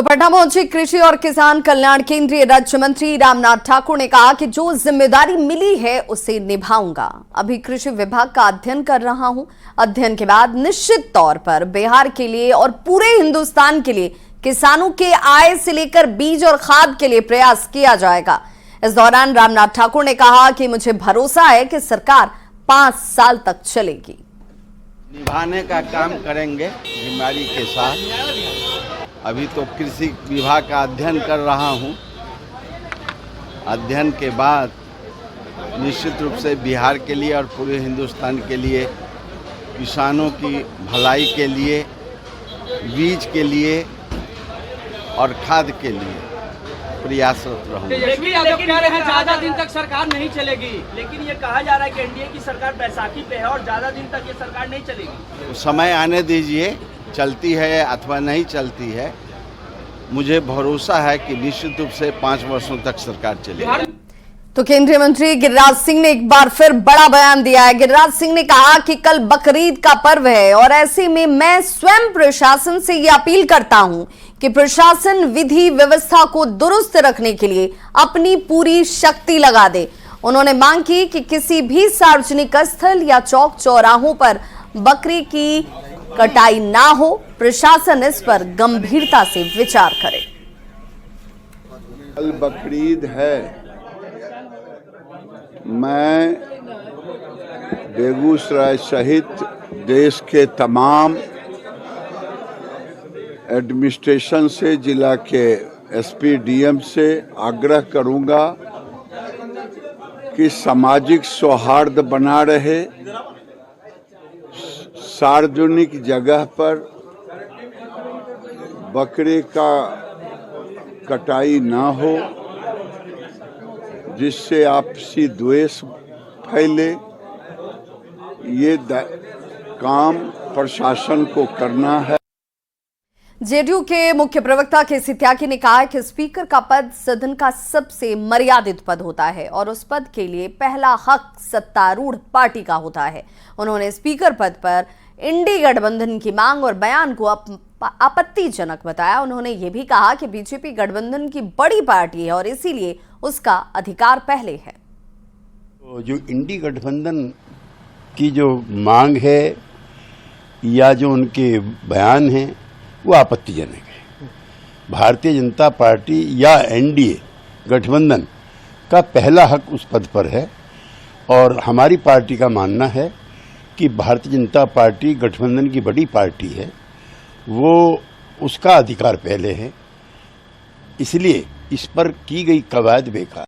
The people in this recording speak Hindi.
तो पटना पहुंचे कृषि और किसान कल्याण केंद्रीय राज्य मंत्री रामनाथ ठाकुर ने कहा कि जो जिम्मेदारी मिली है उसे निभाऊंगा। अभी कृषि विभाग का अध्ययन कर रहा हूं। अध्ययन के बाद निश्चित तौर पर बिहार के लिए और पूरे हिंदुस्तान के लिए किसानों के आय से लेकर बीज और खाद के लिए प्रयास किया जाएगा। इस दौरान रामनाथ ठाकुर ने कहा कि मुझे भरोसा है कि सरकार 5 साल तक चलेगी। निभाने का काम करेंगे जिम्मेदारी के साथ। अभी तो कृषि विभाग का अध्ययन कर रहा हूं। अध्ययन के बाद निश्चित रूप से बिहार के लिए और पूरे हिंदुस्तान के लिए किसानों की भलाई के लिए, बीज के लिए और खाद के लिए प्रयासरत रहूंगा। लेकिन आप कह रहे हैं ज्यादा दिन तक सरकार नहीं चलेगी, लेकिन ये कहा जा रहा है कि एनडीए की सरकार बैसाखी पे है और ज्यादा दिन तक ये सरकार नहीं चलेगी। समय आने दीजिए, चलती है अथवा नहीं चलती है। मुझे भरोसा है कि निश्चित रूप से 5 वर्षों तक सरकार चलेगी। तो केंद्रीय मंत्री गिरिराज सिंह ने एक बार फिर बड़ा बयान दिया है। गिरिराज सिंह ने कहा कि कल बकरीद का पर्व है और ऐसे में मैं स्वयं प्रशासन से ये अपील करता हूं कि प्रशासन विधि व्यवस्था को दुरुस्त रखने के लिए अपनी पूरी शक्ति लगा दे। उन्होंने मांग की कि किसी भी सार्वजनिक स्थल या चौक चौराहों पर बकरी की कटाई ना हो। प्रशासन इस पर गंभीरता से विचार करे। कल बकरीद है। मैं बेगूसराय सहित देश के तमाम एडमिनिस्ट्रेशन से, जिला के एसपी डीएम से आग्रह करूंगा कि सामाजिक सौहार्द बना रहे, सार्वजनिक जगह पर बकरे का कटाई ना हो जिससे आपसी द्वेष फैले। ये काम प्रशासन को करना है। जेडीयू के मुख्य प्रवक्ता केसी त्यागी ने कहा कि स्पीकर का पद सदन का सबसे मर्यादित पद होता है और उस पद के लिए पहला हक सत्तारूढ़ पार्टी का होता है। उन्होंने स्पीकर पद पर इंडी गठबंधन की मांग और बयान को आपत्तिजनक बताया। उन्होंने ये भी कहा कि बीजेपी गठबंधन की बड़ी पार्टी है और इसीलिए उसका अधिकार पहले है। तो जो इंडी गठबंधन की जो मांग है या जो उनके बयान हैं वो आपत्तिजनक है। भारतीय जनता पार्टी या एनडीए गठबंधन का पहला हक उस पद पर है और हमारी पार्टी का मानना है कि भारतीय जनता पार्टी गठबंधन की बड़ी पार्टी है, वो उसका अधिकार पहले है, इसलिए इस पर की गई कवायद बेकार।